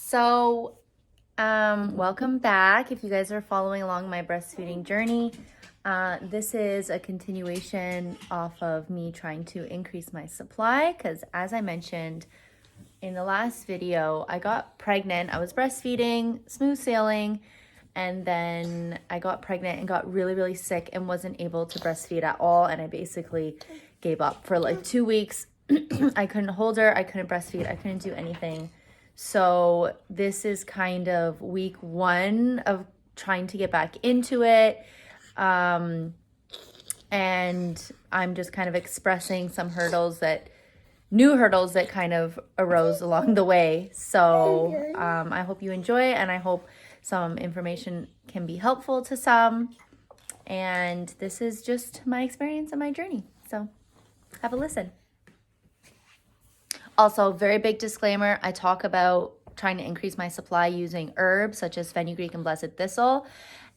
So, welcome back. If you guys are following along my breastfeeding journey, this is a continuation off of me trying to increase my supply because, as I mentioned in the last video, I got pregnant. I was breastfeeding, smooth sailing, and then I got pregnant and got really, really sick and wasn't able to breastfeed at all. And I basically gave up for like 2 weeks. I couldn't hold her, I couldn't breastfeed, I couldn't do anything. So this is kind of week one of trying to get back into it. And I'm just kind of expressing some new hurdles that kind of arose along the way. So I hope you enjoy it, and I hope some information can be helpful to some. And this is just my experience and my journey. So have a listen. Also, very big disclaimer, I talk about trying to increase my supply using herbs such as fenugreek and blessed thistle.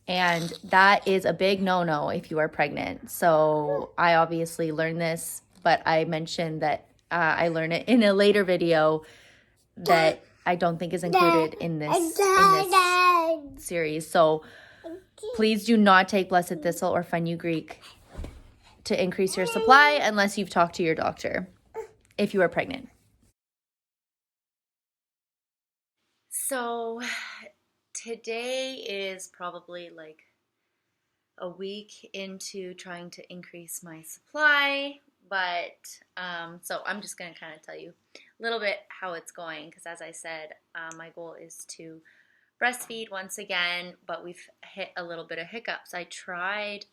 And that is a big no-no if you are pregnant. So I obviously learned this, but I mentioned that I learned it in a later video that I don't think is included in this series. So please do not take blessed thistle or fenugreek to increase your supply unless you've talked to your doctor if you are pregnant. So today is probably like a week into trying to increase my supply, but so I'm just going to kind of tell you a little bit how it's going because, as I said, my goal is to breastfeed once again, but we've hit a little bit of hiccups. I tried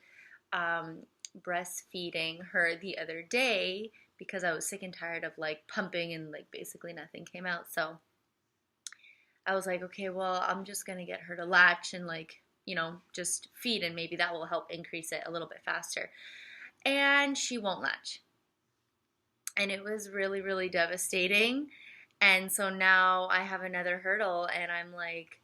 breastfeeding her the other day because I was sick and tired of like pumping and like basically nothing came out. So I was like, okay, well, I'm just going to get her to latch and like, just feed, and maybe that will help increase it a little bit faster. And she won't latch. And it was really, really devastating. And so now I have another hurdle, and I'm like,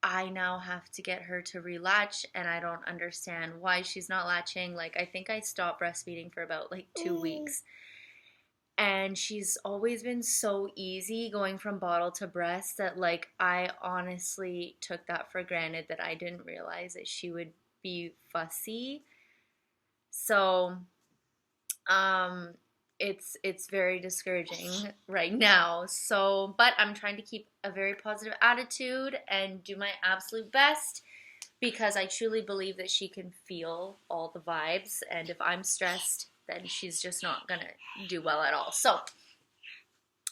I now have to get her to relatch, and I don't understand why she's not latching. Like, I think I stopped breastfeeding for about like 2 weeks. And she's always been so easy going from bottle to breast that like I honestly took that for granted, that I didn't realize that she would be fussy. So it's very discouraging right now. So, but I'm trying to keep a very positive attitude and do my absolute best because I truly believe that she can feel all the vibes, and if I'm stressed, then she's just not gonna do well at all. So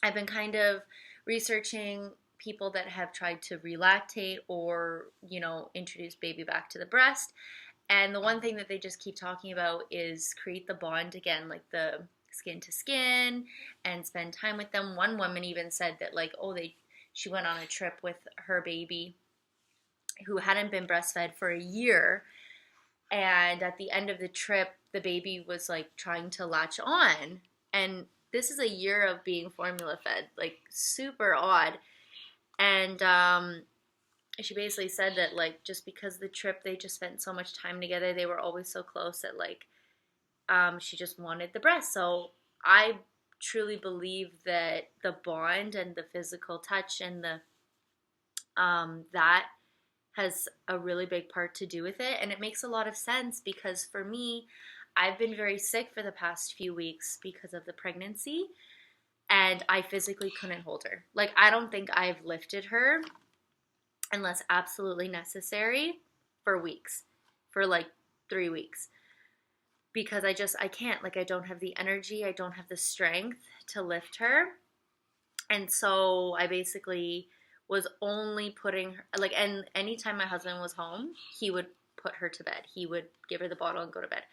I've been kind of researching people that have tried to relactate or, introduce baby back to the breast. And the one thing that they just keep talking about is create the bond again, like the skin to skin, and spend time with them. One woman even said that like, she went on a trip with her baby who hadn't been breastfed for a year, and at the end of the trip the baby was like trying to latch on, and this is a year of being formula fed, like super odd. And she basically said that like just because the trip they just spent so much time together, they were always so close that like she just wanted the breast. So I truly believe that the bond and the physical touch and the that has a really big part to do with it. And it makes a lot of sense because for me, I've been very sick for the past few weeks because of the pregnancy, and I physically couldn't hold her. Like, I don't think I've lifted her unless absolutely necessary for weeks, for like 3 weeks, because I can't, like, I don't have the energy, I don't have the strength to lift her. And so I basically was only putting her, like, and anytime my husband was home, he would put her to bed. He would give her the bottle and go to bed.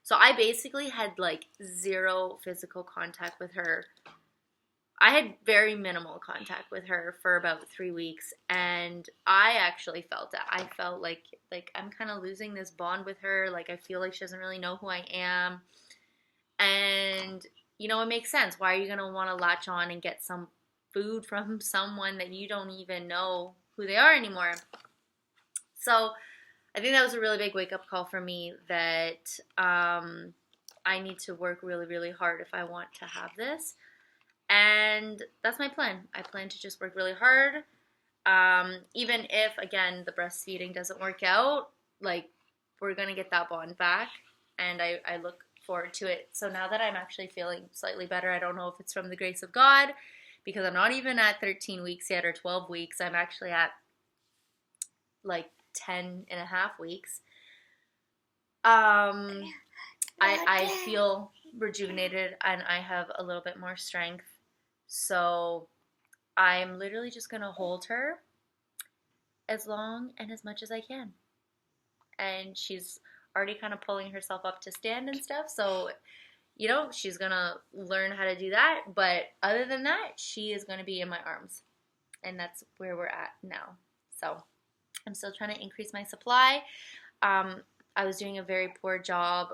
So I basically had like zero physical contact with her. I had very minimal contact with her for about 3 weeks, and I actually felt that. I felt like I'm kind of losing this bond with her. Like, I feel like she doesn't really know who I am. And, it makes sense. Why are you going to want to latch on and get some food from someone that you don't even know who they are anymore? So I think that was a really big wake-up call for me that I need to work really, really hard if I want to have this. And that's my plan. I plan to just work really hard. Even if, again, the breastfeeding doesn't work out, like, we're going to get that bond back. And I look forward to it. So now that I'm actually feeling slightly better, I don't know if it's from the grace of God, because I'm not even at 13 weeks yet or 12 weeks. I'm actually at like 10 and a half weeks. I feel rejuvenated and I have a little bit more strength. So I'm literally just going to hold her as long and as much as I can. And she's already kind of pulling herself up to stand and stuff. So, you know, she's going to learn how to do that. But other than that, she is going to be in my arms. And that's where we're at now. So I'm still trying to increase my supply. I was doing a very poor job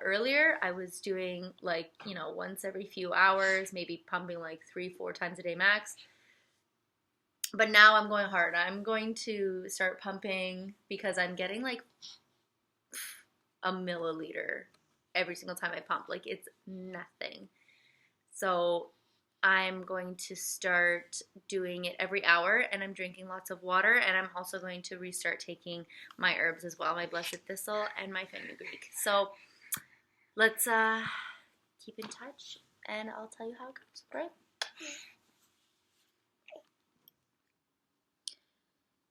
earlier. I was doing like, you know, once every few hours, maybe pumping like 3-4 times a day max. But now I'm going hard. I'm going to start pumping because I'm getting like a milliliter every single time I pump. Like, it's nothing. So I'm going to start doing it every hour, and I'm drinking lots of water, and I'm also going to restart taking my herbs as well, my blessed thistle and my fenugreek. So let's keep in touch, and I'll tell you how it goes, right?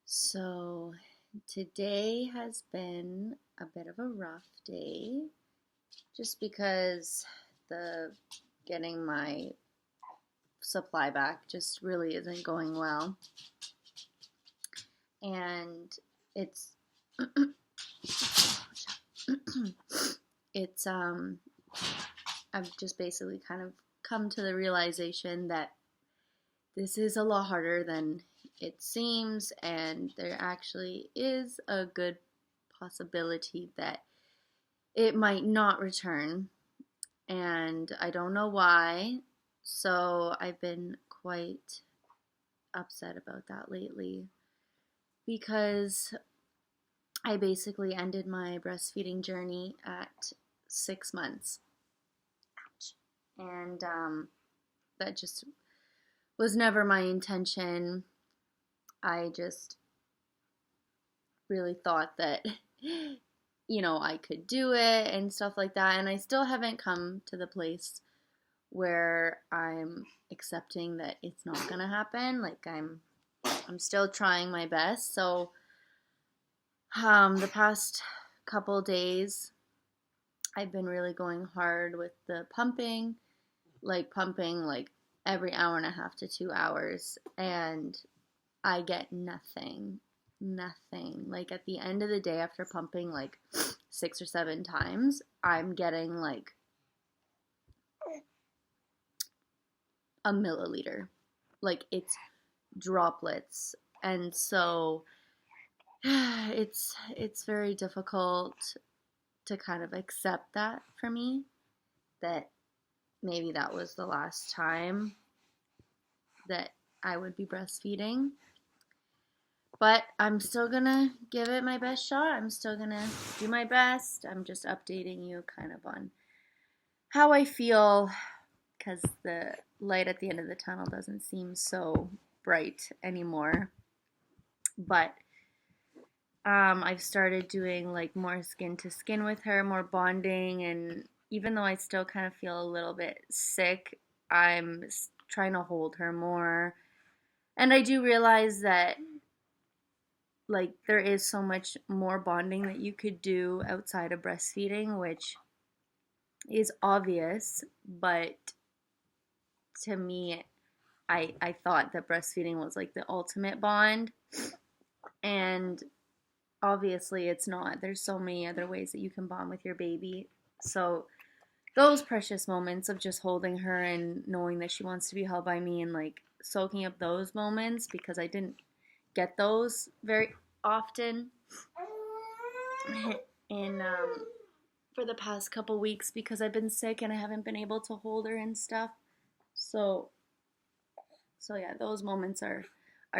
So today has been a bit of a rough day, just because the getting my supply back just really isn't going well. And it's I've just basically kind of come to the realization that this is a lot harder than it seems, and there actually is a good possibility that it might not return, and I don't know why. So I've been quite upset about that lately, because I basically ended my breastfeeding journey at 6 months. Ouch. And that just was never my intention. I just really thought that, you know, I could do it and stuff like that. And I still haven't come to the place where I'm accepting that it's not gonna happen. Like, I'm still trying my best. So the past couple days I've been really going hard with the pumping like every hour and a half to 2 hours, and I get nothing. Like, at the end of the day, after pumping like 6 or 7 times, I'm getting like a milliliter. Like, it's droplets. And so it's very difficult to kind of accept that for me, that maybe that was the last time that I would be breastfeeding. But I'm still gonna give it my best shot. I'm still gonna do my best. I'm just updating you kind of on how I feel, because the light at the end of the tunnel doesn't seem so bright anymore. But I've started doing like more skin to skin with her, more bonding, and even though I still kind of feel a little bit sick, I'm trying to hold her more. And I do realize that, like, there is so much more bonding that you could do outside of breastfeeding, which is obvious, but to me, I thought that breastfeeding was like the ultimate bond, and obviously it's not. There's so many other ways that you can bond with your baby. So those precious moments of just holding her and knowing that she wants to be held by me, and like soaking up those moments, because I didn't get those very often in for the past couple weeks, because I've been sick and I haven't been able to hold her and stuff. So yeah, those moments are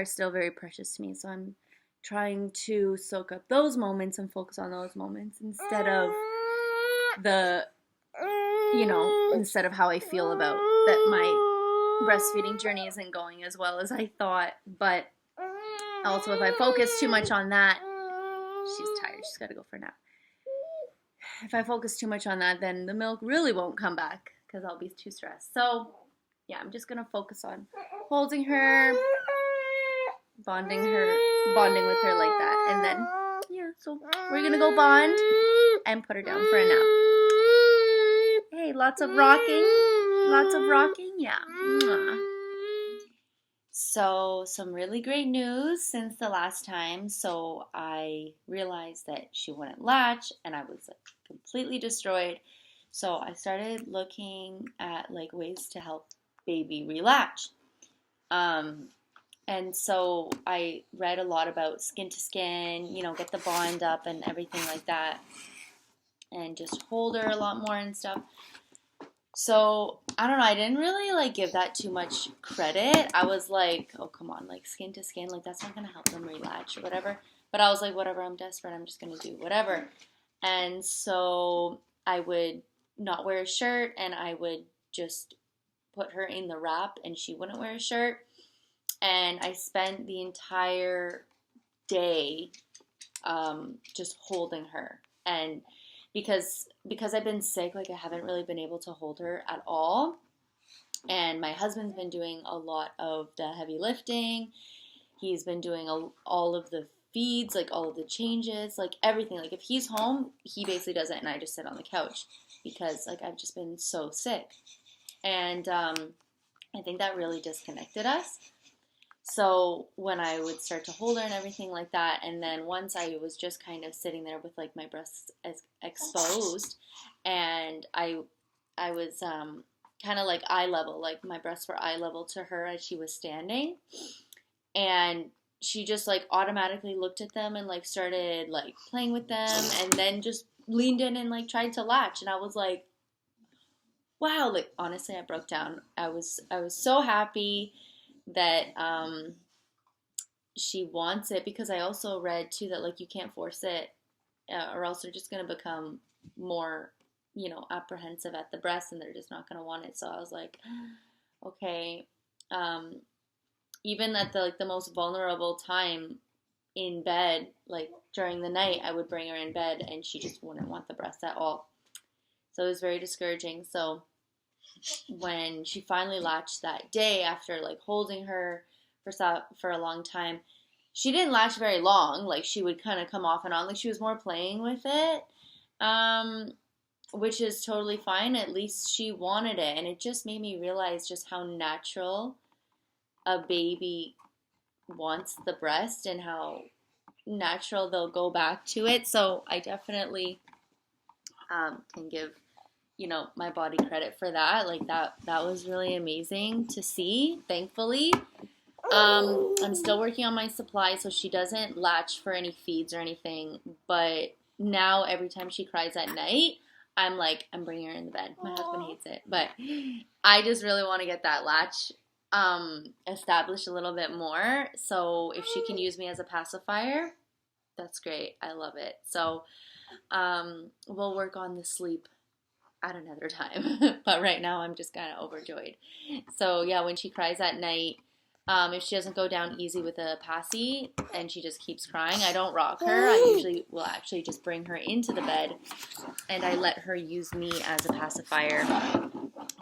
still very precious to me. So I'm trying to soak up those moments and focus on those moments instead of instead of how I feel about that breastfeeding journey isn't going as well as I thought, but also if I focus too much on that, she's tired, she's got to go for a nap. If I focus too much on that, then the milk really won't come back because I'll be too stressed. So yeah, I'm just gonna focus on holding her, bonding with her like that, and then yeah, so we're gonna go bond and put her down for a nap. Hey, lots of rocking, yeah. Mwah. So some really great news since the last time. So I realized that she wouldn't latch, and I was like completely destroyed. So I started looking at like ways to help baby relatch. And so I read a lot about skin to skin, you know, get the bond up and everything like that, and just hold her a lot more and stuff. So I don't know, I didn't really like give that too much credit. I was like, oh come on, like skin to skin, like that's not gonna help them relatch or whatever. But I was like, whatever, I'm desperate, I'm just gonna do whatever. And so I would not wear a shirt, and I would just put her in the wrap, and she wouldn't wear a shirt. And I spent the entire day just holding her. And because I've been sick, like I haven't really been able to hold her at all. And my husband's been doing a lot of the heavy lifting. He's been doing all of the feeds, like all of the changes, like everything. Like if he's home, he basically does it, and I just sit on the couch because like I've just been so sick. And I think that really disconnected us. So when I would start to hold her and everything like that, and then once I was just kind of sitting there with like my breasts exposed, and I was kind of like eye level, like my breasts were eye level to her as she was standing, and she just like automatically looked at them and like started like playing with them, and then just leaned in and like tried to latch, and I was like, wow, like honestly I broke down. I was so happy that she wants it, because I also read too that like you can't force it or else they're just going to become more, you know, apprehensive at the breast, and they're just not going to want it. So I was like, okay, even at the like the most vulnerable time in bed, like during the night, I would bring her in bed and she just wouldn't want the breast at all. So it was very discouraging. So when she finally latched that day, after like holding her for a long time, she didn't latch very long. Like she would kind of come off and on. Like she was more playing with it, which is totally fine. At least she wanted it, and it just made me realize just how natural a baby wants the breast and how natural they'll go back to it. So I definitely can give, you know, my body credit for that. Like that was really amazing to see, thankfully. I'm still working on my supply so she doesn't latch for any feeds or anything, but now every time she cries at night, I'm like, I'm bringing her in the bed. My husband hates it, but I just really want to get that latch established a little bit more. So if she can use me as a pacifier, that's great. I love it. So we'll work on the sleep at another time. But right now I'm just kind of overjoyed. So yeah, when she cries at night, if she doesn't go down easy with a passy and she just keeps crying, I don't rock her. I usually will actually just bring her into the bed and I let her use me as a pacifier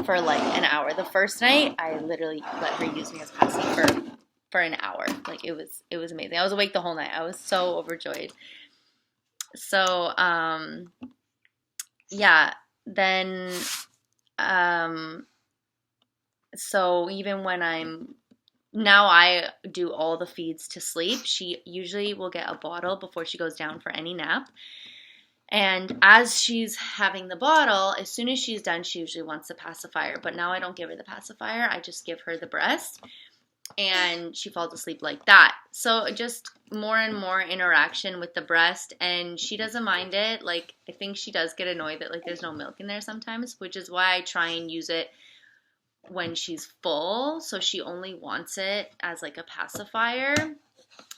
for like an hour. The first night, I literally let her use me as a pacifier for an hour. Like it was amazing. I was awake the whole night. I was so overjoyed. So yeah, then so even when now I do all the feeds to sleep. She usually will get a bottle before she goes down for any nap. And as she's having the bottle, as soon as she's done, she usually wants the pacifier. But now I don't give her the pacifier. I just give her the breast. And she falls asleep like that. So just more and more interaction with the breast. And she doesn't mind it. Like, I think she does get annoyed that, like, there's no milk in there sometimes. Which is why I try and use it when she's full, so she only wants it as like a pacifier,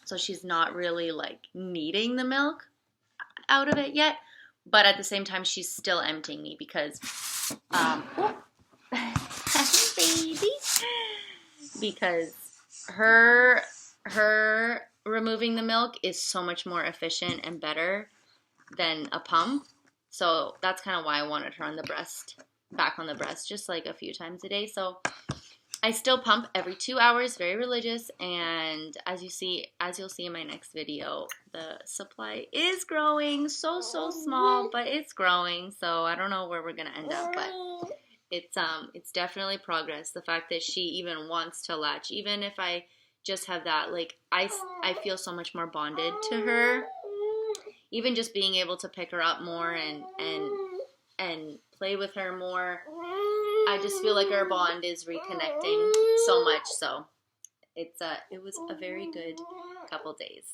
so she's not really like needing the milk out of it yet, but at the same time she's still emptying me because baby, because her removing the milk is so much more efficient and better than a pump. So that's kind of why I wanted her on the breast, back on the breast, just like a few times a day. So I still pump every 2 hours, very religious, and as you'll see in my next video, the supply is growing, so small, but it's growing. So I don't know where we're gonna end up, but it's definitely progress. The fact that she even wants to latch, even if I just have that, like I feel so much more bonded to her. Even just being able to pick her up more and play with her more, I just feel like our bond is reconnecting so much. So it was a very good couple days.